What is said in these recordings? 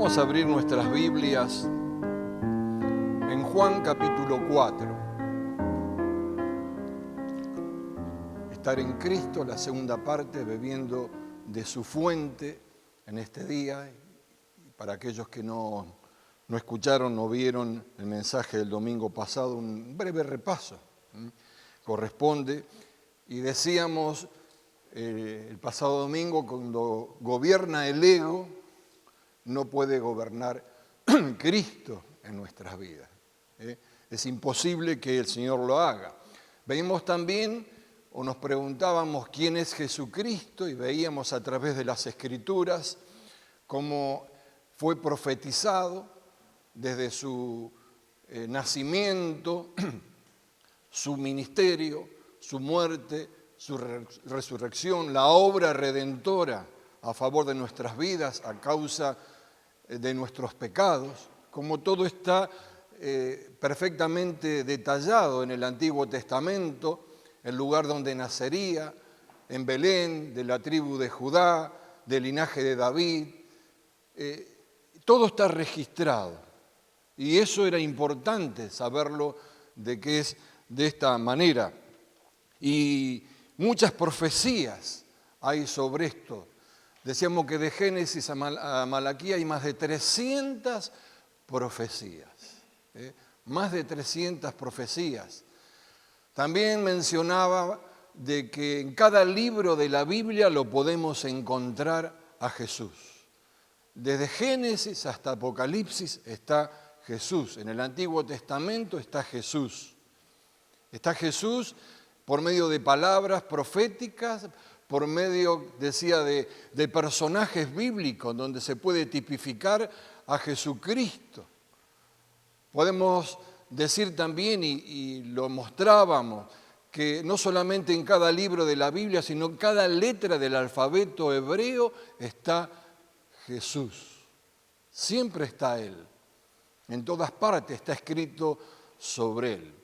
Vamos a abrir nuestras Biblias en Juan capítulo 4. Estar en Cristo, la segunda parte, bebiendo de su fuente en este día. Y para aquellos que no escucharon, no vieron el mensaje del domingo pasado, un breve repaso corresponde. Y decíamos el pasado domingo, cuando gobierna el ego, no puede gobernar Cristo en nuestras vidas. Es imposible que el Señor lo haga. Veíamos también, o nos preguntábamos quién es Jesucristo, y veíamos a través de las Escrituras cómo fue profetizado desde su nacimiento, su ministerio, su muerte, su resurrección, la obra redentora a favor de nuestras vidas a causa de nuestros pecados, como todo está perfectamente detallado en el Antiguo Testamento, el lugar donde nacería, en Belén, de la tribu de Judá, del linaje de David, todo está registrado. Y eso era importante saberlo de que es de esta manera. Y muchas profecías hay sobre esto. Decíamos que de Génesis a Malaquía hay más de 300 profecías. Más de 300 profecías. También mencionaba de que en cada libro de la Biblia lo podemos encontrar a Jesús. Desde Génesis hasta Apocalipsis está Jesús. En el Antiguo Testamento está Jesús. Está Jesús por medio de palabras proféticas, por medio, decía, de personajes bíblicos, donde se puede tipificar a Jesucristo. Podemos decir también, y lo mostrábamos, que no solamente en cada libro de la Biblia, sino en cada letra del alfabeto hebreo está Jesús. Siempre está Él. En todas partes está escrito sobre Él.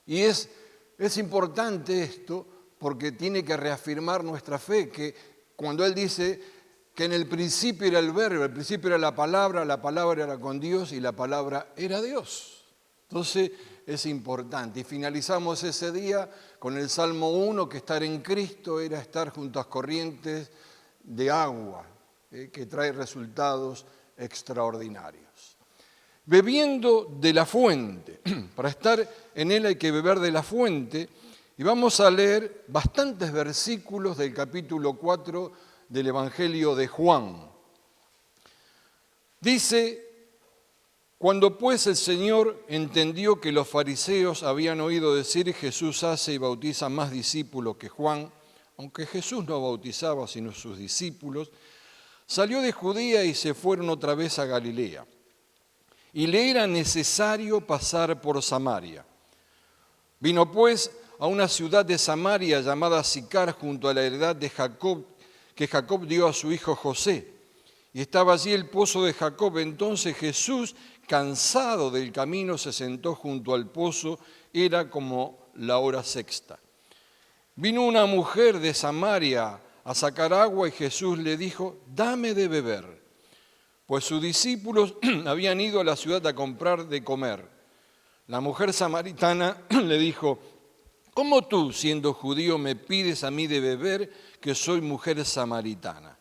Y es importante esto porque tiene que reafirmar nuestra fe, que cuando Él dice que en el principio era el verbo, el principio era la palabra era con Dios y la palabra era Dios. Entonces es importante. Y finalizamos ese día con el Salmo 1, que estar en Cristo era estar junto a corrientes de agua, que trae resultados extraordinarios. Bebiendo de la fuente. Para estar en Él hay que beber de la fuente. Y vamos a leer bastantes versículos del capítulo 4 del Evangelio de Juan. Dice: cuando pues el Señor entendió que los fariseos habían oído decir Jesús hace y bautiza más discípulos que Juan, aunque Jesús no bautizaba sino sus discípulos, salió de Judea y se fueron otra vez a Galilea. Y le era necesario pasar por Samaria. Vino pues a una ciudad de Samaria llamada Sicar, junto a la heredad de Jacob, que Jacob dio a su hijo José. Y estaba allí el pozo de Jacob. Entonces Jesús, cansado del camino, se sentó junto al pozo. Era como la hora sexta. Vino una mujer de Samaria a sacar agua y Jesús le dijo: dame de beber. Pues sus discípulos habían ido a la ciudad a comprar de comer. La mujer samaritana le dijo: ¿cómo tú, siendo judío, me pides a mí de beber, que soy mujer samaritana?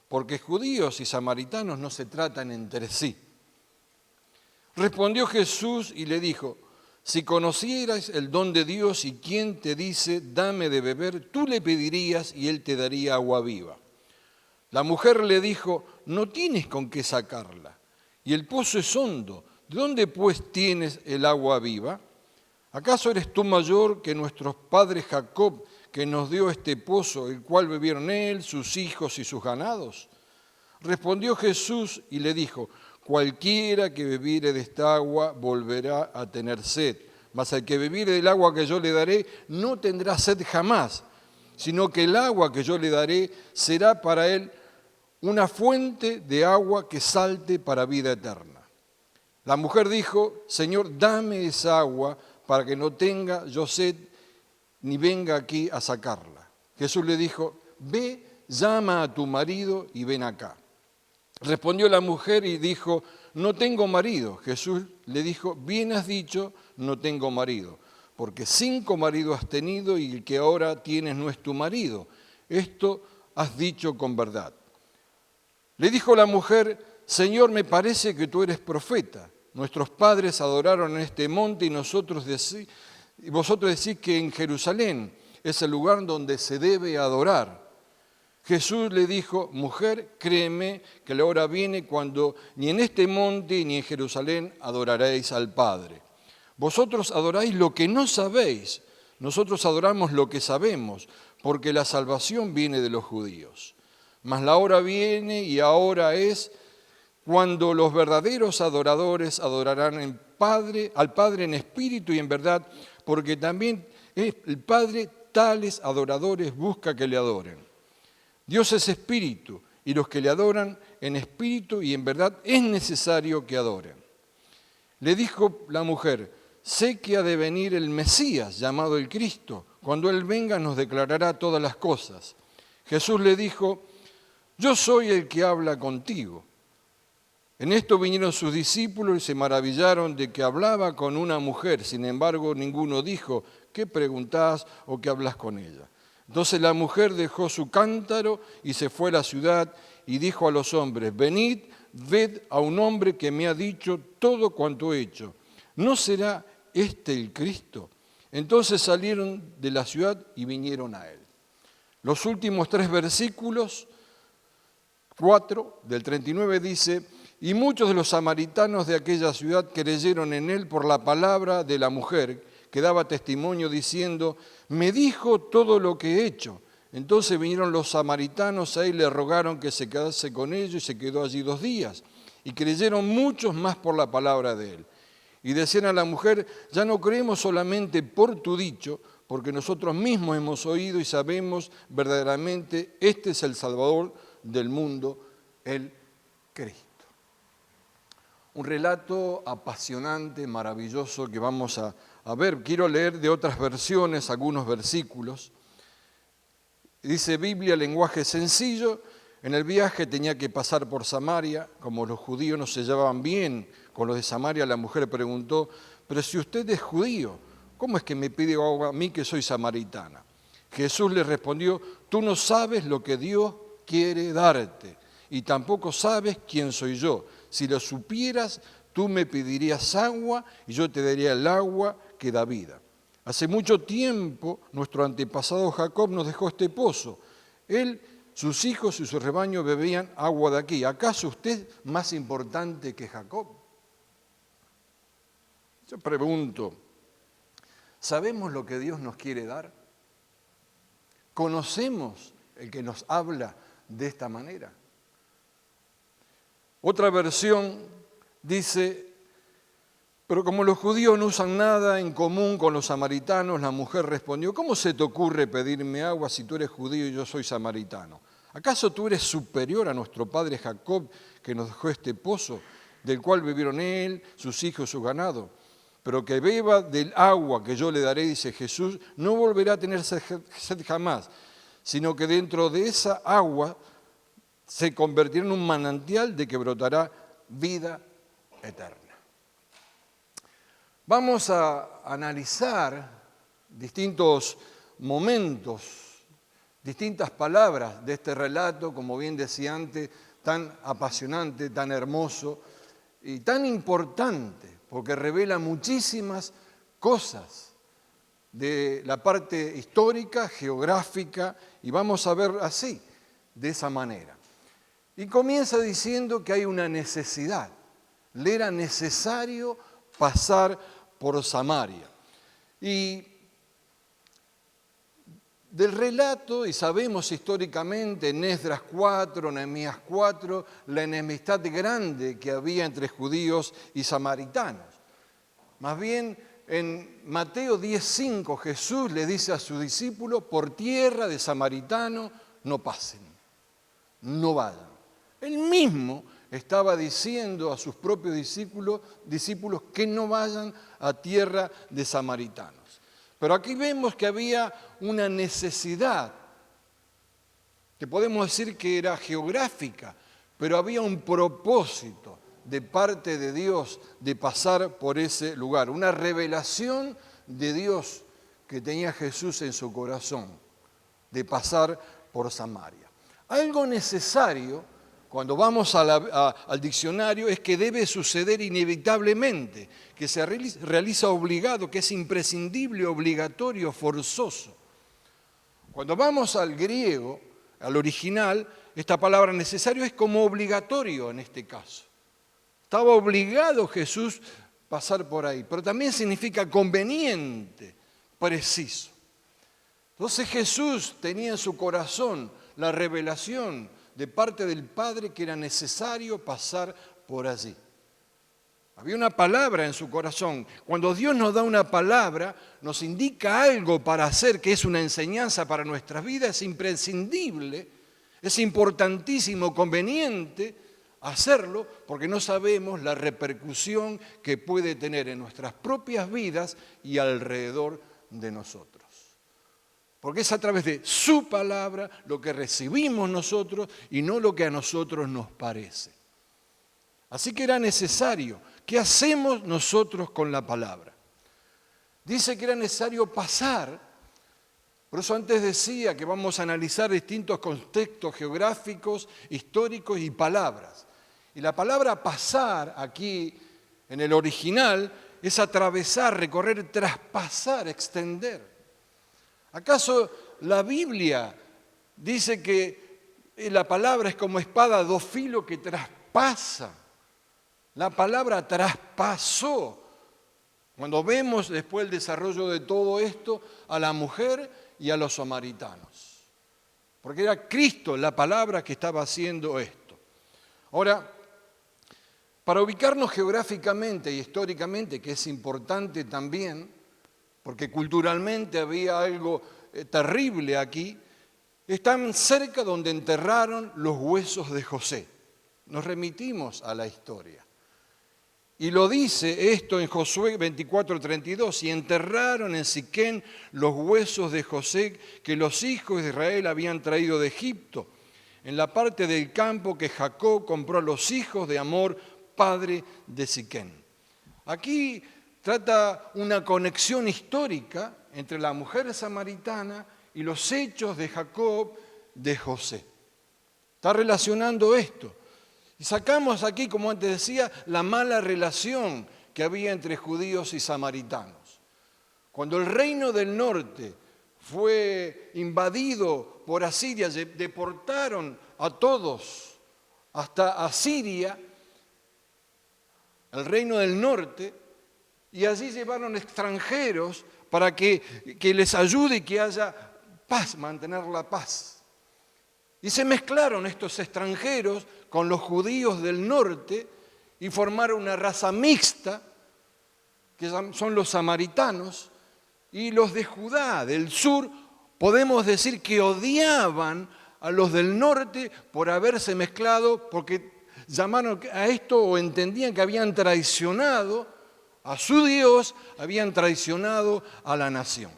Porque judíos y samaritanos no se tratan entre sí. Respondió Jesús y le dijo: si conocieras el don de Dios y quién te dice, dame de beber, tú le pedirías y él te daría agua viva. La mujer le dijo: no tienes con qué sacarla, y el pozo es hondo. ¿De dónde pues tienes el agua viva? ¿Acaso eres tú mayor que nuestros padres Jacob, que nos dio este pozo, el cual bebieron él, sus hijos y sus ganados? Respondió Jesús y le dijo: cualquiera que bebiere de esta agua volverá a tener sed, mas el que bebiere del agua que yo le daré no tendrá sed jamás, sino que el agua que yo le daré será para él una fuente de agua que salte para vida eterna. La mujer dijo: Señor, dame esa agua para que no tenga yo sed ni venga aquí a sacarla. Jesús le dijo: ve, llama a tu marido y ven acá. Respondió la mujer y dijo, no tengo marido. Jesús le dijo, bien has dicho, no tengo marido, porque 5 maridos has tenido y el que ahora tienes no es tu marido. Esto has dicho con verdad. Le dijo la mujer, Señor, me parece que tú eres profeta. Nuestros padres adoraron en este monte y vosotros decís que en Jerusalén es el lugar donde se debe adorar. Jesús le dijo, mujer, créeme que la hora viene cuando ni en este monte ni en Jerusalén adoraréis al Padre. Vosotros adoráis lo que no sabéis, nosotros adoramos lo que sabemos, porque la salvación viene de los judíos. Mas la hora viene y ahora es cuando los verdaderos adoradores adorarán al Padre en espíritu y en verdad, porque también el Padre tales adoradores busca que le adoren. Dios es espíritu, y los que le adoran en espíritu y en verdad es necesario que adoren. Le dijo la mujer, sé que ha de venir el Mesías, llamado el Cristo. Cuando Él venga nos declarará todas las cosas. Jesús le dijo, yo soy el que habla contigo. En esto vinieron sus discípulos y se maravillaron de que hablaba con una mujer. Sin embargo, ninguno dijo, ¿qué preguntás o qué hablas con ella? Entonces la mujer dejó su cántaro y se fue a la ciudad y dijo a los hombres, venid, ved a un hombre que me ha dicho todo cuanto he hecho. ¿No será este el Cristo? Entonces salieron de la ciudad y vinieron a él. Los últimos 3 versículos, 4 del 39 dice, y muchos de los samaritanos de aquella ciudad creyeron en él por la palabra de la mujer, que daba testimonio diciendo, me dijo todo lo que he hecho. Entonces vinieron los samaritanos a él y le rogaron que se quedase con ellos y se quedó allí 2 días. Y creyeron muchos más por la palabra de él. Y decían a la mujer, ya no creemos solamente por tu dicho, porque nosotros mismos hemos oído y sabemos verdaderamente, este es el Salvador del mundo, el Cristo. Un relato apasionante, maravilloso que vamos a ver. Quiero leer de otras versiones algunos versículos. Dice Biblia, lenguaje sencillo. En el viaje tenía que pasar por Samaria. Como los judíos no se llevaban bien con los de Samaria, la mujer preguntó, pero si usted es judío, ¿cómo es que me pide agua a mí que soy samaritana? Jesús le respondió, tú no sabes lo que Dios quiere darte y tampoco sabes quién soy yo. Si lo supieras, tú me pedirías agua y yo te daría el agua que da vida. Hace mucho tiempo nuestro antepasado Jacob nos dejó este pozo. Él, sus hijos y su rebaño bebían agua de aquí. ¿Acaso usted es más importante que Jacob? Yo pregunto, ¿sabemos lo que Dios nos quiere dar? ¿Conocemos el que nos habla de esta manera? Otra versión dice, pero como los judíos no usan nada en común con los samaritanos, la mujer respondió, ¿cómo se te ocurre pedirme agua si tú eres judío y yo soy samaritano? ¿Acaso tú eres superior a nuestro padre Jacob que nos dejó este pozo, del cual bebieron él, sus hijos y su ganado? Pero que beba del agua que yo le daré, dice Jesús, no volverá a tener sed jamás, sino que dentro de esa agua se convertirá en un manantial de que brotará vida eterna. Vamos a analizar distintos momentos, distintas palabras de este relato, como bien decía antes, tan apasionante, tan hermoso y tan importante, porque revela muchísimas cosas de la parte histórica, geográfica, y vamos a ver así, de esa manera. Y comienza diciendo que hay una necesidad. Le era necesario pasar por Samaria. Y del relato, y sabemos históricamente en Esdras 4, Nehemías 4, la enemistad grande que había entre judíos y samaritanos. Más bien, en Mateo 10:5 Jesús le dice a sus discípulos, por tierra de samaritano no pasen, no vayan. Él mismo estaba diciendo a sus propios discípulos que no vayan a tierra de samaritanos. Pero aquí vemos que había una necesidad, que podemos decir que era geográfica, pero había un propósito de parte de Dios de pasar por ese lugar, una revelación de Dios que tenía Jesús en su corazón, de pasar por Samaria. Algo necesario, cuando vamos al diccionario, es que debe suceder inevitablemente, que se realiza obligado, que es imprescindible, obligatorio, forzoso. Cuando vamos al griego, al original, esta palabra necesario es como obligatorio en este caso. Estaba obligado Jesús a pasar por ahí, pero también significa conveniente, preciso. Entonces Jesús tenía en su corazón la revelación de parte del Padre que era necesario pasar por allí. Había una palabra en su corazón. Cuando Dios nos da una palabra, nos indica algo para hacer, que es una enseñanza para nuestras vidas, es imprescindible, es importantísimo, conveniente hacerlo, porque no sabemos la repercusión que puede tener en nuestras propias vidas y alrededor de nosotros. Porque es a través de su palabra lo que recibimos nosotros y no lo que a nosotros nos parece. Así que era necesario. ¿Qué hacemos nosotros con la palabra? Dice que era necesario pasar. Por eso antes decía que vamos a analizar distintos contextos geográficos, históricos y palabras. Y la palabra pasar aquí, en el original, es atravesar, recorrer, traspasar, extender. ¿Acaso la Biblia dice que la palabra es como espada dos filos que traspasa? La palabra traspasó. Cuando vemos después el desarrollo de todo esto a la mujer y a los samaritanos. Porque era Cristo la palabra que estaba haciendo esto. Ahora, para ubicarnos geográficamente y históricamente, que es importante también, porque culturalmente había algo terrible aquí, están cerca donde enterraron los huesos de José. Nos remitimos a la historia. Y lo dice esto en Josué 24:32, y enterraron en Siquén los huesos de José que los hijos de Israel habían traído de Egipto, en la parte del campo que Jacob compró a los hijos de Amor, padre de Siquén. Aquí trata una conexión histórica entre la mujer samaritana y los hechos de Jacob de José. Está relacionando esto. Y sacamos aquí, como antes decía, la mala relación que había entre judíos y samaritanos. Cuando el reino del norte fue invadido por Asiria, deportaron a todos hasta Asiria, el reino del norte, y allí llevaron extranjeros para que les ayude y que haya paz, mantener la paz. Y se mezclaron estos extranjeros con los judíos del norte y formaron una raza mixta, que son los samaritanos, y los de Judá, del sur, podemos decir que odiaban a los del norte por haberse mezclado, porque llamaron a esto o entendían que habían traicionado a su Dios, habían traicionado a la nación.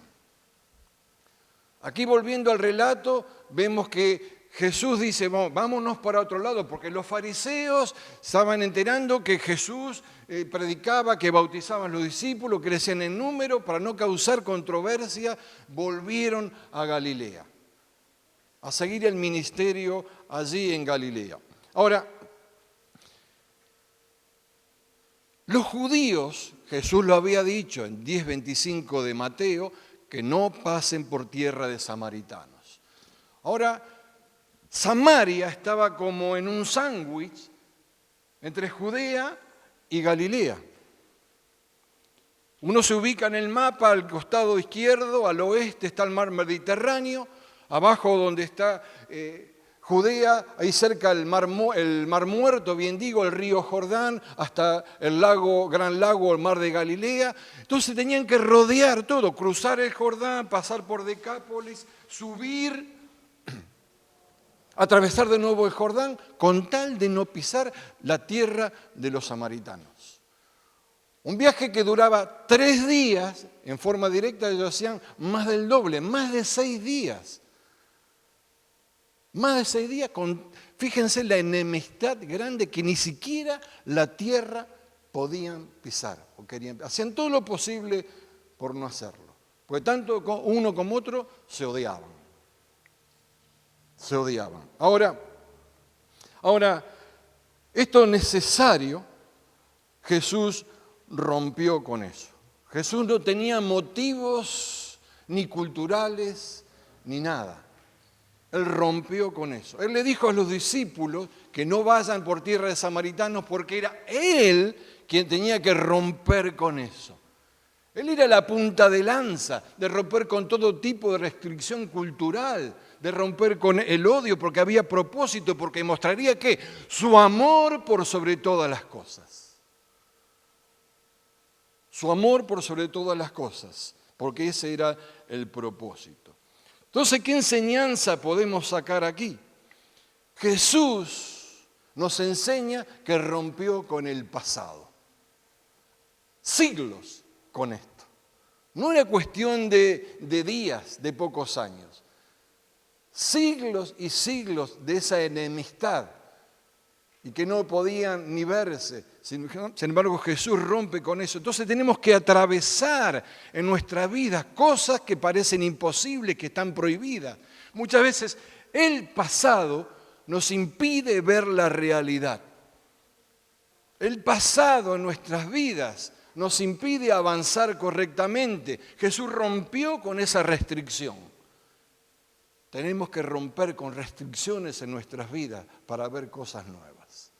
Aquí volviendo al relato, vemos que Jesús dice, vámonos para otro lado, porque los fariseos estaban enterando que Jesús predicaba, que bautizaban a los discípulos, crecían en número, para no causar controversia, volvieron a Galilea, a seguir el ministerio allí en Galilea. Ahora, los judíos, Jesús lo había dicho en 10:25 de Mateo, que no pasen por tierra de samaritanos. Ahora, Samaria estaba como en un sándwich entre Judea y Galilea. Uno se ubica en el mapa al costado izquierdo, al oeste está el mar Mediterráneo, abajo donde está Judea, ahí cerca el mar Muerto, bien digo, el río Jordán, hasta el gran lago, el mar de Galilea. Entonces tenían que rodear todo, cruzar el Jordán, pasar por Decápolis, subir, atravesar de nuevo el Jordán, con tal de no pisar la tierra de los samaritanos. Un viaje que duraba 3 días, en forma directa ellos hacían más del doble, más de 6 días. Más de 6 días, fíjense la enemistad grande que ni siquiera la tierra podían pisar. Hacían todo lo posible por no hacerlo. Porque tanto uno como otro se odiaban. Se odiaban. Ahora, esto necesario, Jesús rompió con eso. Jesús no tenía motivos ni culturales ni nada. Él rompió con eso. Él le dijo a los discípulos que no vayan por tierra de samaritanos porque era Él quien tenía que romper con eso. Él era la punta de lanza de romper con todo tipo de restricción cultural, de romper con el odio porque había propósito, porque mostraría que su amor por sobre todas las cosas. Su amor por sobre todas las cosas, porque ese era el propósito. Entonces, ¿qué enseñanza podemos sacar aquí? Jesús nos enseña que rompió con el pasado. Siglos con esto. No era cuestión de días, de pocos años. Siglos y siglos de esa enemistad y que no podían ni verse. Sin embargo, Jesús rompe con eso. Entonces tenemos que atravesar en nuestra vida cosas que parecen imposibles, que están prohibidas. Muchas veces el pasado nos impide ver la realidad. El pasado en nuestras vidas nos impide avanzar correctamente. Jesús rompió con esa restricción. Tenemos que romper con restricciones en nuestras vidas para ver cosas nuevas.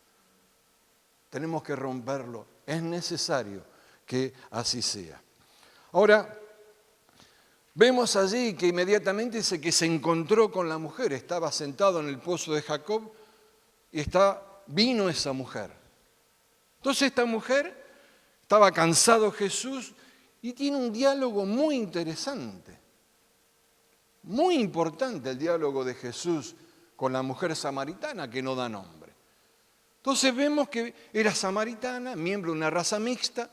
Tenemos que romperlo. Es necesario que así sea. Ahora, vemos allí que inmediatamente dice que se encontró con la mujer. Estaba sentado en el pozo de Jacob y vino esa mujer. Entonces esta mujer, estaba cansado Jesús y tiene un diálogo muy interesante. Muy importante el diálogo de Jesús con la mujer samaritana que no da nombre. Entonces vemos que era samaritana, miembro de una raza mixta,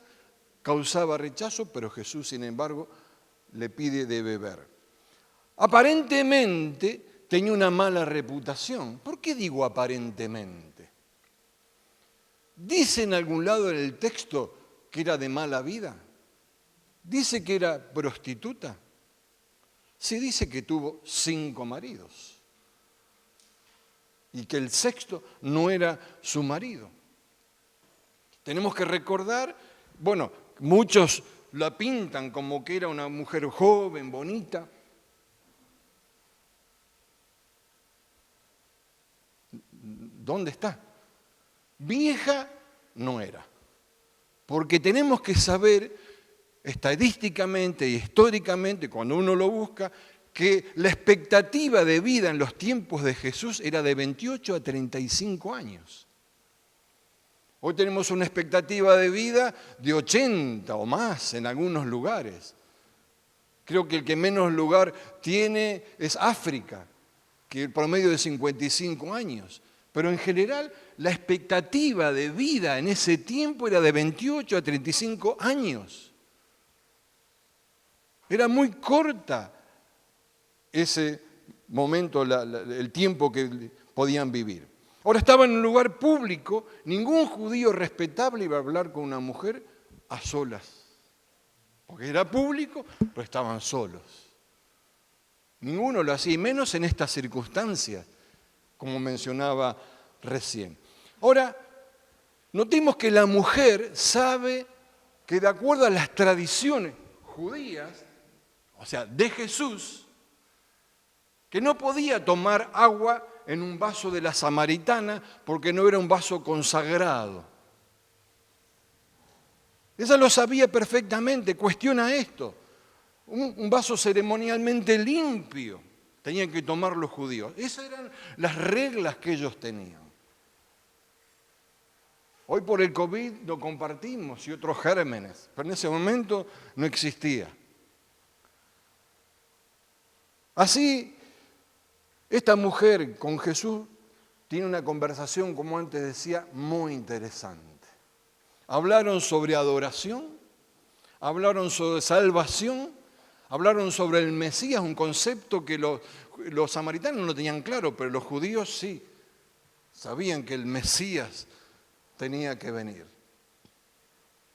causaba rechazo, pero Jesús, sin embargo, le pide de beber. Aparentemente tenía una mala reputación. ¿Por qué digo aparentemente? ¿Dice en algún lado en el texto que era de mala vida? ¿Dice que era prostituta? Sí, dice que tuvo 5 maridos y que el 6º no era su marido. Tenemos que recordar, muchos la pintan como que era una mujer joven, bonita. ¿Dónde está? Vieja no era. Porque tenemos que saber estadísticamente y históricamente, cuando uno lo busca, que la expectativa de vida en los tiempos de Jesús era de 28 a 35 años. Hoy tenemos una expectativa de vida de 80 o más en algunos lugares. Creo que el que menos lugar tiene es África, que el promedio de 55 años. Pero en general la expectativa de vida en ese tiempo era de 28 a 35 años. Era muy corta ese momento, el tiempo que podían vivir. Ahora estaba en un lugar público, ningún judío respetable iba a hablar con una mujer a solas. Porque era público, pero estaban solos. Ninguno lo hacía, y menos en estas circunstancias, como mencionaba recién. Ahora, notemos que la mujer sabe que de acuerdo a las tradiciones judías, o sea, de Jesús, que no podía tomar agua en un vaso de la samaritana porque no era un vaso consagrado. Ella lo sabía perfectamente, cuestiona esto. Un vaso ceremonialmente limpio tenían que tomar los judíos. Esas eran las reglas que ellos tenían. Hoy por el COVID lo compartimos y otros gérmenes, pero en ese momento no existía. Así, esta mujer con Jesús tiene una conversación, como antes decía, muy interesante. Hablaron sobre adoración, hablaron sobre salvación, Hablaron sobre el Mesías, un concepto que los samaritanos no tenían claro, pero los judíos sí. Sabían que el Mesías tenía que venir.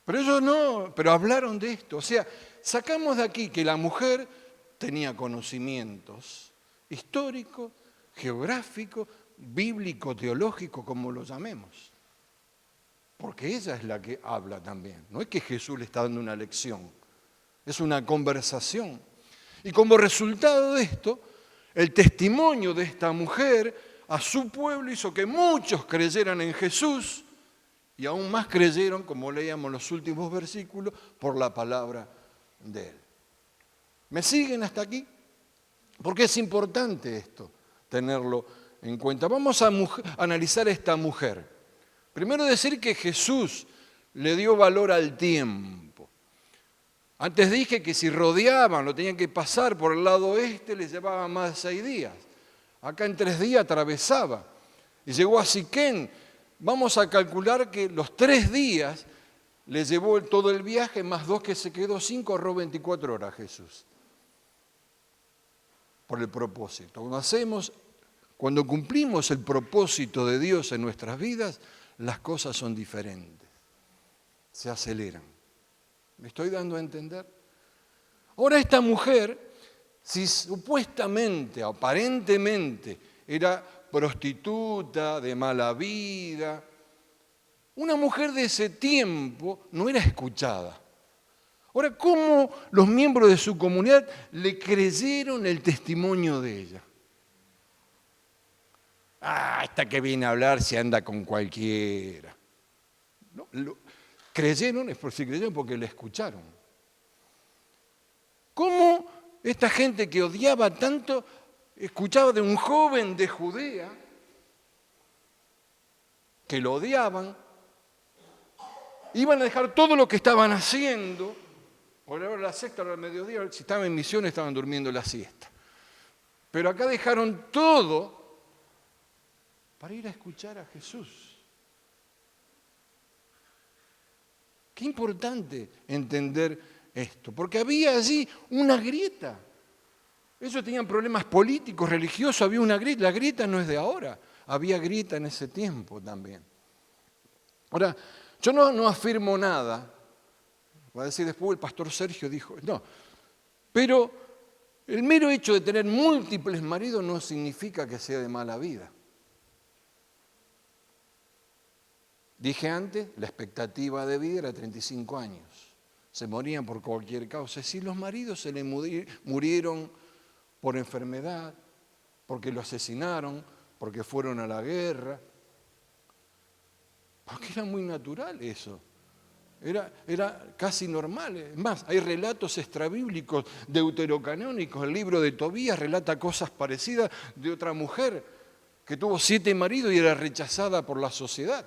Pero ellos no, pero hablaron de esto. O sea, sacamos de aquí que la mujer tenía conocimientos históricos, geográficos, bíblico, teológico, como lo llamemos. Porque ella es la que habla también. No es que Jesús le está dando una lección, es una conversación. Y como resultado de esto, el testimonio de esta mujer a su pueblo hizo que muchos creyeran en Jesús y aún más creyeron, como leíamos en los últimos versículos, por la palabra de Él. ¿Me siguen hasta aquí? Porque es importante esto, tenerlo en cuenta. Vamos a analizar a esta mujer. Primero decir que Jesús le dio valor al tiempo. Antes dije que si rodeaban, lo tenían que pasar por el lado oeste, les llevaba más de 6 días. Acá en 3 días atravesaba y llegó a Siquén. Vamos a calcular que los 3 días le llevó todo el viaje, más 2 que se quedó, 5, ahorró 24 horas Jesús. Por el propósito. Cuando cumplimos el propósito de Dios en nuestras vidas, las cosas son diferentes, se aceleran. ¿Me estoy dando a entender? Ahora esta mujer, si supuestamente, aparentemente, era prostituta, de mala vida, una mujer de ese tiempo no era escuchada. Ahora, ¿cómo los miembros de su comunidad le creyeron el testimonio de ella? Esta que viene a hablar se anda con cualquiera. No, creyeron, es por si creyeron, porque le escucharon. ¿Cómo esta gente que odiaba tanto escuchaba de un joven de Judea que lo odiaban? Iban a dejar todo lo que estaban haciendo, por la hora de la sexta, a la hora del mediodía, si estaban en misión estaban durmiendo la siesta. Pero acá dejaron todo para ir a escuchar a Jesús. Qué importante entender esto, porque había allí una grieta. Ellos tenían problemas políticos, religiosos, había una grieta. La grieta no es de ahora, había grieta en ese tiempo también. Ahora, yo no afirmo nada, va a decir después el pastor Sergio dijo, no, pero el mero hecho de tener múltiples maridos no significa que sea de mala vida. Dije antes, la expectativa de vida era 35 años. Se morían por cualquier causa. Si los maridos se le murieron por enfermedad, porque lo asesinaron, porque fueron a la guerra, porque era muy natural eso. Era casi normal. Es más, hay relatos extrabíblicos deuterocanónicos. El libro de Tobías relata cosas parecidas de otra mujer que tuvo 7 maridos y era rechazada por la sociedad.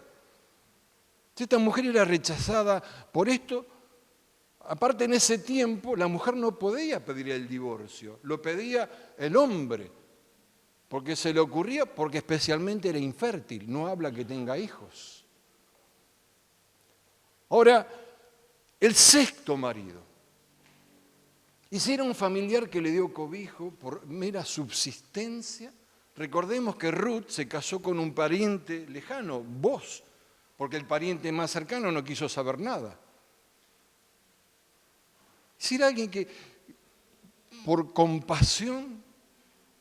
Si esta mujer era rechazada por esto, aparte en ese tiempo la mujer no podía pedir el divorcio, lo pedía el hombre, porque se le ocurría, porque especialmente era infértil, no habla que tenga hijos. Ahora, el 6º marido, y si era un familiar que le dio cobijo por mera subsistencia, recordemos que Ruth se casó con un pariente lejano, Boaz, porque el pariente más cercano no quiso saber nada. Si era alguien que, por compasión,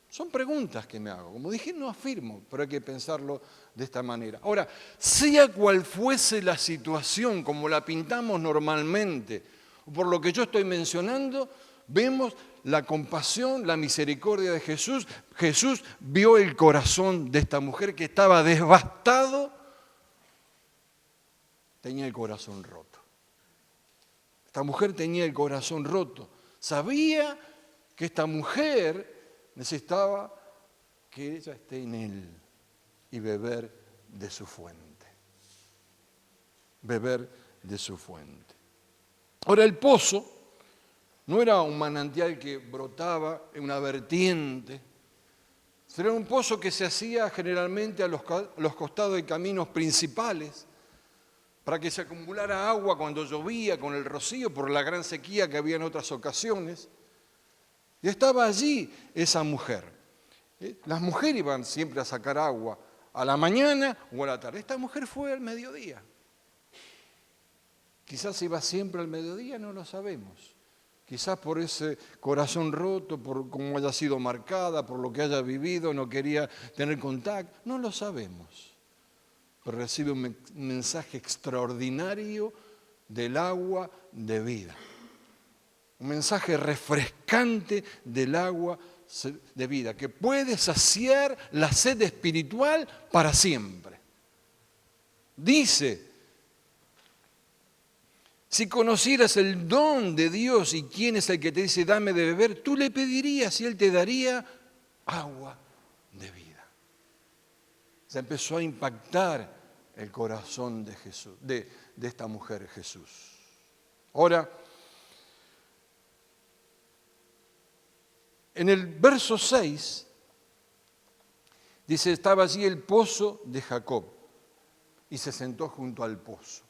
son preguntas que me hago. Como dije, no afirmo, pero hay que pensarlo de esta manera. Ahora, sea cual fuese la situación, como la pintamos normalmente, o por lo que yo estoy mencionando, vemos la compasión, la misericordia de Jesús. Jesús vio el corazón de esta mujer que estaba devastado. Tenía el corazón roto. Esta mujer tenía el corazón roto. Sabía que esta mujer necesitaba que ella esté en Él y beber de su fuente. Beber de su fuente. Ahora, el pozo no era un manantial que brotaba en una vertiente. Era un pozo que se hacía generalmente a los costados de caminos principales, para que se acumulara agua cuando llovía con el rocío por la gran sequía que había en otras ocasiones. Y estaba allí esa mujer. Las mujeres iban siempre a sacar agua a la mañana o a la tarde. Esta mujer fue al mediodía. Quizás iba siempre al mediodía, no lo sabemos. Quizás por ese corazón roto, por cómo haya sido marcada, por lo que haya vivido, no quería tener contacto, no lo sabemos. Pero recibe un mensaje extraordinario del agua de vida. Un mensaje refrescante del agua de vida, que puede saciar la sed espiritual para siempre. Dice: si conocieras el don de Dios y quién es el que te dice dame de beber, tú le pedirías y Él te daría agua de vida. Se empezó a impactar el corazón de Jesús, de esta mujer Jesús. Ahora, en el verso 6, dice, estaba allí el pozo de Jacob y se sentó junto al pozo.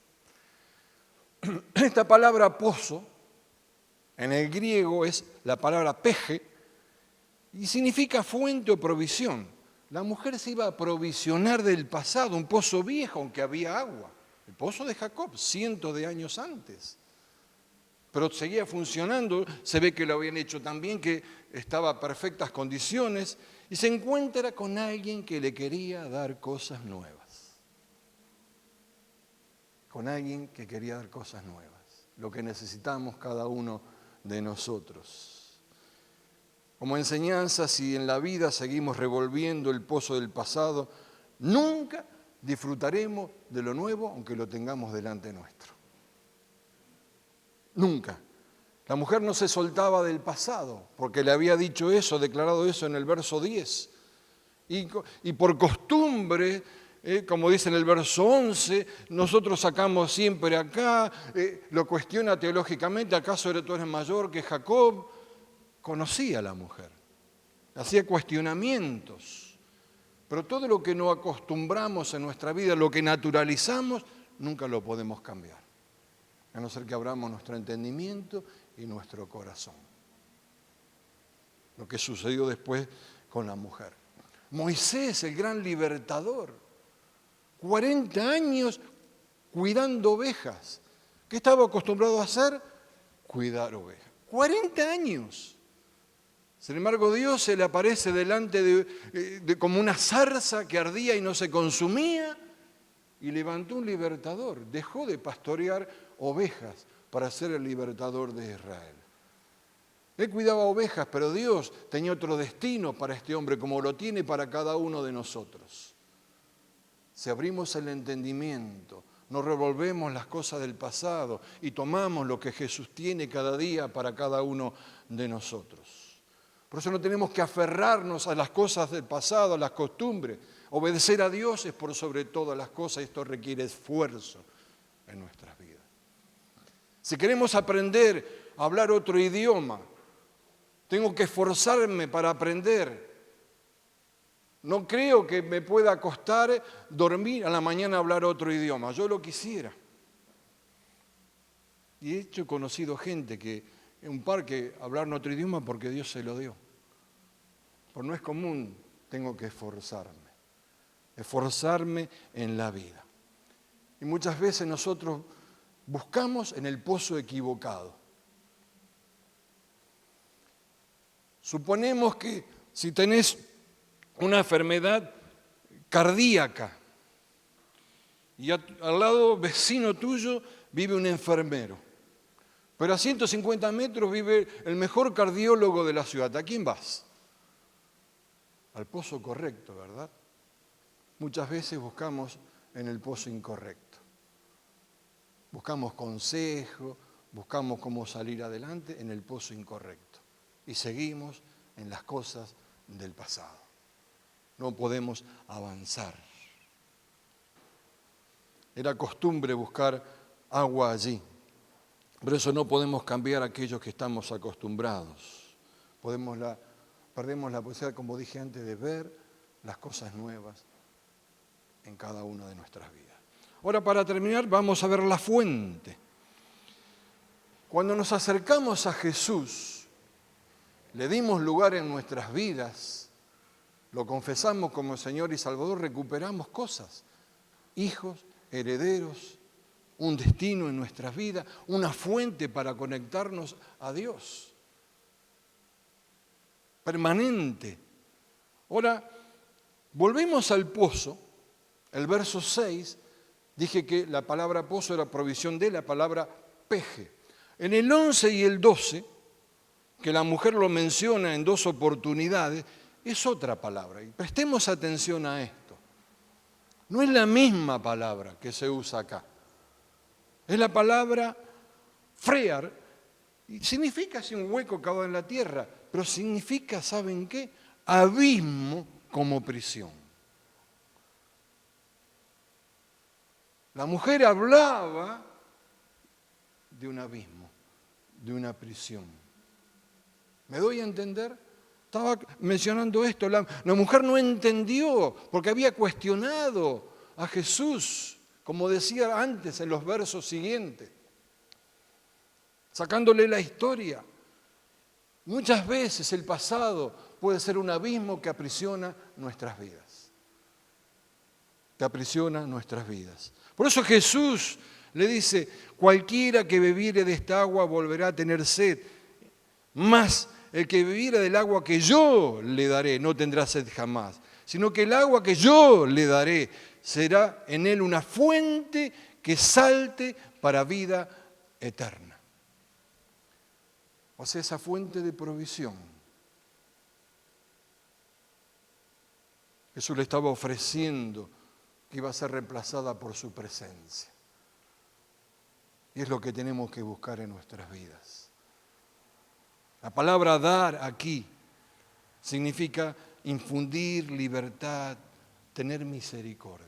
Esta palabra pozo, en el griego es la palabra peje y significa fuente o provisión. La mujer se iba a provisionar del pasado, un pozo viejo, aunque había agua. El pozo de Jacob, cientos de años antes. Pero seguía funcionando, se ve que lo habían hecho tan bien que estaba a perfectas condiciones y se encuentra con alguien que le quería dar cosas nuevas. Con alguien que quería dar cosas nuevas, lo que necesitamos cada uno de nosotros. Como enseñanza, si en la vida seguimos revolviendo el pozo del pasado, nunca disfrutaremos de lo nuevo aunque lo tengamos delante nuestro. Nunca. La mujer no se soltaba del pasado, porque le había dicho eso, declarado eso en el verso 10. Y por costumbre, como dice en el verso 11, nosotros sacamos siempre acá, lo cuestiona teológicamente, ¿acaso tú eres mayor que Jacob? Conocía a la mujer, hacía cuestionamientos, pero todo lo que no acostumbramos en nuestra vida, lo que naturalizamos, nunca lo podemos cambiar, a no ser que abramos nuestro entendimiento y nuestro corazón. Lo que sucedió después con la mujer. Moisés, el gran libertador, 40 años cuidando ovejas. ¿Qué estaba acostumbrado a hacer? Cuidar ovejas. 40 años. Sin embargo, Dios se le aparece delante de como una zarza que ardía y no se consumía y levantó un libertador. Dejó de pastorear ovejas para ser el libertador de Israel. Él cuidaba ovejas, pero Dios tenía otro destino para este hombre, como lo tiene para cada uno de nosotros. Si abrimos el entendimiento, no revolvemos las cosas del pasado y tomamos lo que Jesús tiene cada día para cada uno de nosotros. Por eso no tenemos que aferrarnos a las cosas del pasado, a las costumbres. Obedecer a Dios es por sobre todas las cosas y esto requiere esfuerzo en nuestras vidas. Si queremos aprender a hablar otro idioma, tengo que esforzarme para aprender. No creo que me pueda costar dormir a la mañana hablar otro idioma. Yo lo quisiera. Y he conocido gente que en un parque hablar en otro idioma porque Dios se lo dio. Pero no es común, tengo que esforzarme en la vida. Y muchas veces nosotros buscamos en el pozo equivocado. Suponemos que si tenés una enfermedad cardíaca y al lado vecino tuyo vive un enfermero, pero a 150 metros vive el mejor cardiólogo de la ciudad. ¿A quién vas? Al pozo correcto, ¿verdad? Muchas veces buscamos en el pozo incorrecto. Buscamos consejo, buscamos cómo salir adelante en el pozo incorrecto y seguimos en las cosas del pasado. No podemos avanzar. Era costumbre buscar agua allí. Por eso no podemos cambiar aquellos que estamos acostumbrados. Perdemos la posibilidad, como dije antes, de ver las cosas nuevas en cada una de nuestras vidas. Ahora, para terminar, vamos a ver la fuente. Cuando nos acercamos a Jesús, le dimos lugar en nuestras vidas, lo confesamos como Señor y Salvador, recuperamos cosas, hijos, herederos, un destino en nuestras vidas, una fuente para conectarnos a Dios, permanente. Ahora, volvemos al pozo, el verso 6, dije que la palabra pozo era provisión de la palabra peje. En el 11 y el 12, que la mujer lo menciona en dos oportunidades, es otra palabra. Y prestemos atención a esto. No es la misma palabra que se usa acá. Es la palabra frear, y significa así un hueco cavado en la tierra, pero significa, ¿saben qué? Abismo como prisión. La mujer hablaba de un abismo, de una prisión. ¿Me doy a entender? Estaba mencionando esto. La mujer no entendió porque había cuestionado a Jesús, como decía antes en los versos siguientes, sacándole la historia. Muchas veces el pasado puede ser un abismo que aprisiona nuestras vidas. Que aprisiona nuestras vidas. Por eso Jesús le dice, cualquiera que bebiere de esta agua volverá a tener sed, mas el que bebiere del agua que yo le daré no tendrá sed jamás, sino que el agua que yo le daré será en él una fuente que salte para vida eterna. O sea, esa fuente de provisión. Jesús le estaba ofreciendo que iba a ser reemplazada por su presencia. Y es lo que tenemos que buscar en nuestras vidas. La palabra dar aquí significa infundir libertad, tener misericordia.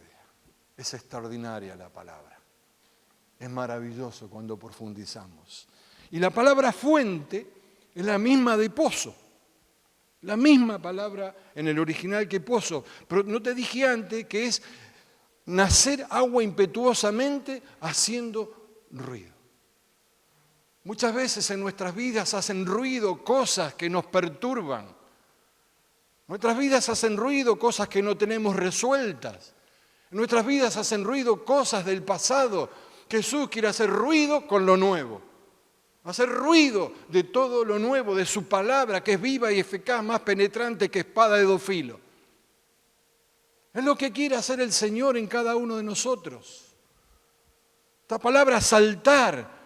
Es extraordinaria la palabra. Es maravilloso cuando profundizamos. Y la palabra fuente es la misma de pozo. La misma palabra en el original que pozo. Pero no te dije antes que es nacer agua impetuosamente haciendo ruido. Muchas veces en nuestras vidas hacen ruido cosas que nos perturban. Nuestras vidas hacen ruido cosas que no tenemos resueltas. En nuestras vidas hacen ruido cosas del pasado. Jesús quiere hacer ruido con lo nuevo. Hacer ruido de todo lo nuevo, de su palabra, que es viva y eficaz, más penetrante que espada de dos filos. Es lo que quiere hacer el Señor en cada uno de nosotros. Esta palabra saltar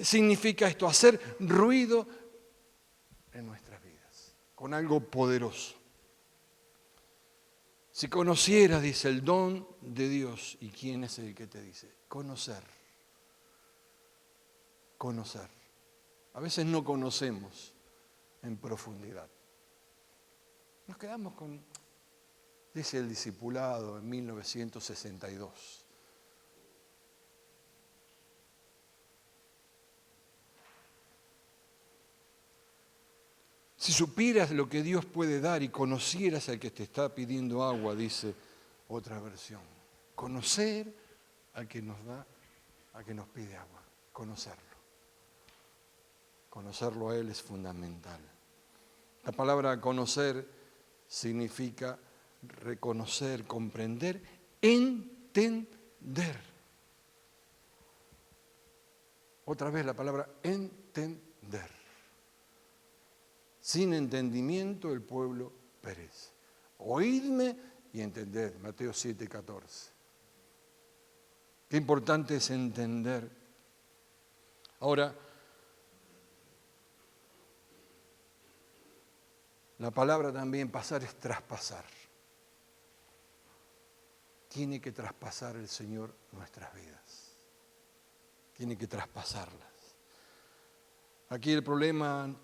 significa esto, hacer ruido en nuestras vidas, con algo poderoso. Si conocieras, dice, el don de Dios, ¿y quién es el que te dice? Conocer. Conocer. A veces no conocemos en profundidad. Nos quedamos con, dice el discipulado en 1962. Si supieras lo que Dios puede dar y conocieras al que te está pidiendo agua, dice otra versión. Conocer al que nos da, al que nos pide agua. Conocerlo. Conocerlo a Él es fundamental. La palabra conocer significa reconocer, comprender, entender. Otra vez la palabra entender. Sin entendimiento el pueblo perece. Oídme y entended, Mateo 7:14. Qué importante es entender. Ahora, la palabra también pasar es traspasar. Tiene que traspasar el Señor nuestras vidas. Tiene que traspasarlas. Aquí el problema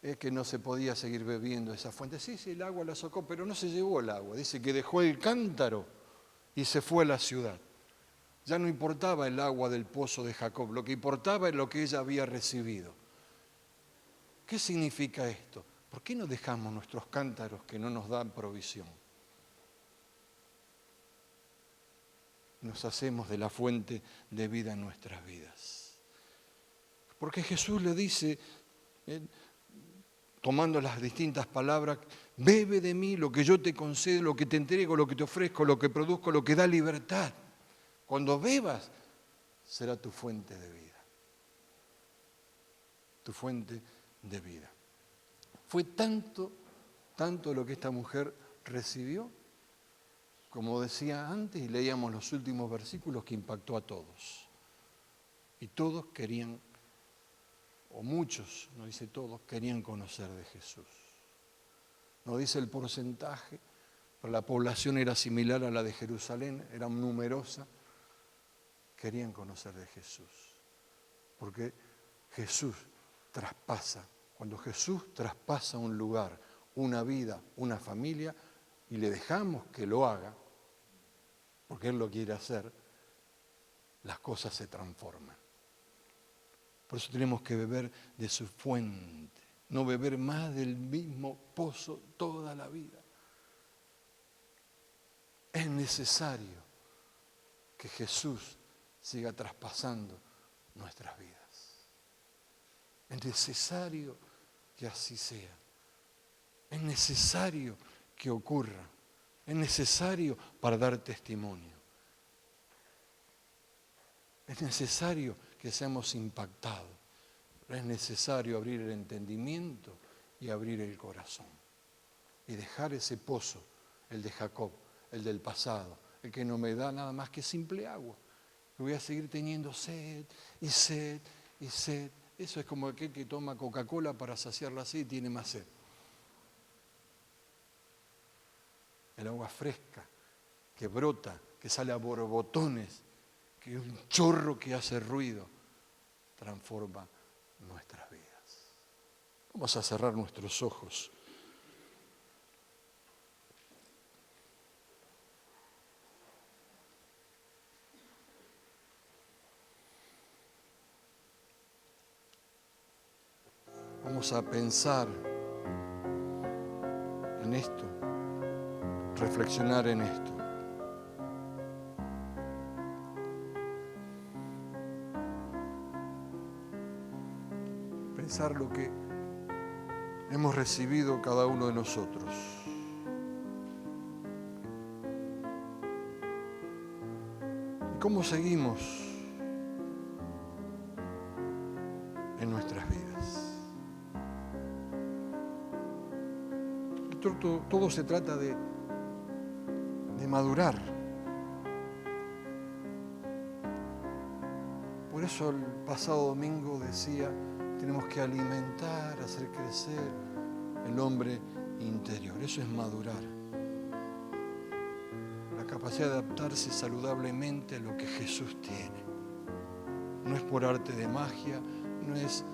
es que no se podía seguir bebiendo esa fuente. Sí, el agua la sacó, pero no se llevó el agua. Dice que dejó el cántaro y se fue a la ciudad. Ya no importaba el agua del pozo de Jacob, lo que importaba es lo que ella había recibido. ¿Qué significa esto? ¿Por qué no dejamos nuestros cántaros que no nos dan provisión? Nos hacemos de la fuente de vida en nuestras vidas. Porque Jesús le dice, tomando las distintas palabras, bebe de mí lo que yo te concedo, lo que te entrego, lo que te ofrezco, lo que produzco, lo que da libertad. Cuando bebas, será tu fuente de vida. Tu fuente de vida. Fue tanto lo que esta mujer recibió, como decía antes, y leíamos los últimos versículos, que impactó a todos. Y todos querían, o muchos, no dice todos, querían conocer de Jesús. No dice el porcentaje, pero la población era similar a la de Jerusalén, era numerosa. Querían conocer de Jesús, porque Jesús traspasa. Cuando Jesús traspasa un lugar, una vida, una familia, y le dejamos que lo haga, porque Él lo quiere hacer, las cosas se transforman. Por eso tenemos que beber de su fuente, no beber más del mismo pozo toda la vida. Es necesario que Jesús siga traspasando nuestras vidas. Es necesario que así sea. Es necesario que ocurra. Es necesario para dar testimonio. Es necesario que seamos impactados. Es necesario abrir el entendimiento y abrir el corazón. Y dejar ese pozo, el de Jacob, el del pasado, el que no me da nada más que simple agua. Que voy a seguir teniendo sed y sed y sed. Eso es como aquel que toma Coca-Cola para saciar la sed y tiene más sed. El agua fresca, que brota, que sale a borbotones, que es un chorro que hace ruido, transforma nuestras vidas. Vamos a cerrar nuestros ojos. Vamos a pensar en esto, reflexionar en esto. Pensar lo que hemos recibido cada uno de nosotros. ¿Y cómo seguimos en nuestras vidas? Todo se trata de madurar. Por eso el pasado domingo decía, tenemos que alimentar, hacer crecer el hombre interior. Eso es madurar. La capacidad de adaptarse saludablemente a lo que Jesús tiene. No es por arte de magia, no es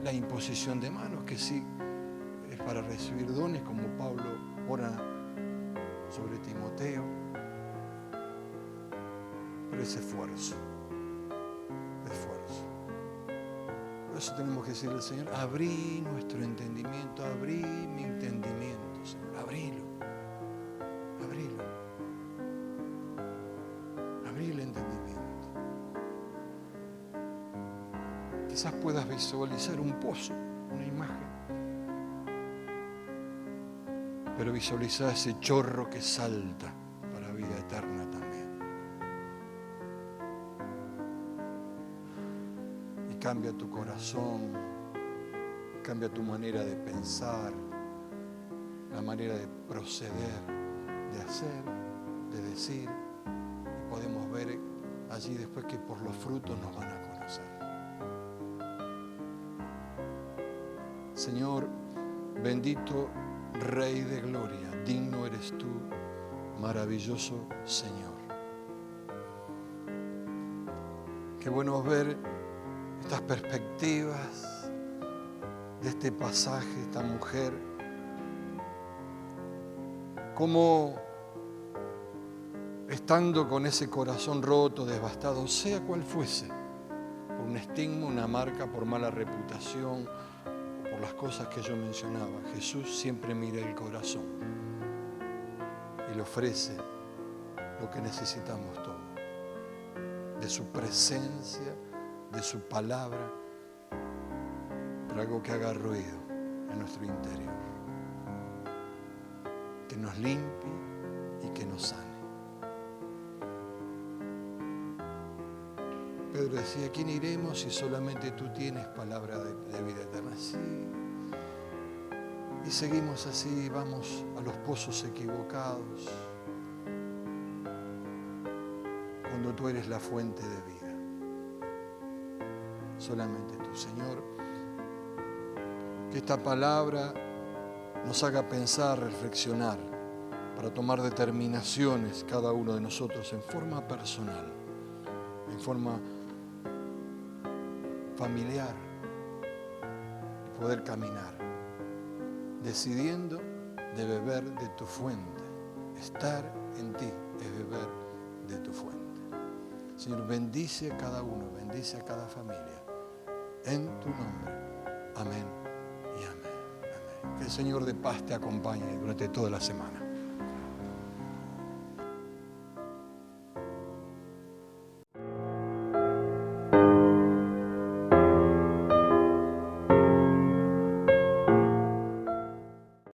la imposición de manos, que sí es para recibir dones, como Pablo ora sobre Timoteo, pero es esfuerzo. Por eso tenemos que decirle al Señor, abrí nuestro entendimiento, abrí mi entendimiento, Señor, abrilo, abrí el entendimiento. Quizás puedas visualizar un pozo, una imagen, pero visualiza ese chorro que salta para vida eterna también. Y cambia tu corazón, cambia tu manera de pensar, la manera de proceder, de hacer, de decir. Y podemos ver allí después que por los frutos nos van a conocer. Señor, bendito Rey de gloria, digno eres tú, maravilloso Señor. Qué bueno ver estas perspectivas de este pasaje, esta mujer, cómo estando con ese corazón roto, devastado, sea cual fuese, por un estigma, una marca, por mala reputación, por las cosas que yo mencionaba, Jesús siempre mira el corazón y le ofrece lo que necesitamos todos, de su presencia, de su palabra, pero algo que haga ruido en nuestro interior, que nos limpie y que nos sane. Pedro decía, ¿a quién iremos si solamente tú tienes palabra de vida eterna? Sí. Y seguimos así, vamos a los pozos equivocados, cuando tú eres la fuente de vida. Solamente tú, Señor, que esta palabra nos haga pensar, reflexionar, para tomar determinaciones cada uno de nosotros en forma personal, en forma familiar, y poder caminar, decidiendo de beber de tu fuente. Estar en ti es beber de tu fuente. Señor, bendice a cada uno, bendice a cada familia. En tu nombre. Amén y amén. Amén. Que el Señor de paz te acompañe durante toda la semana.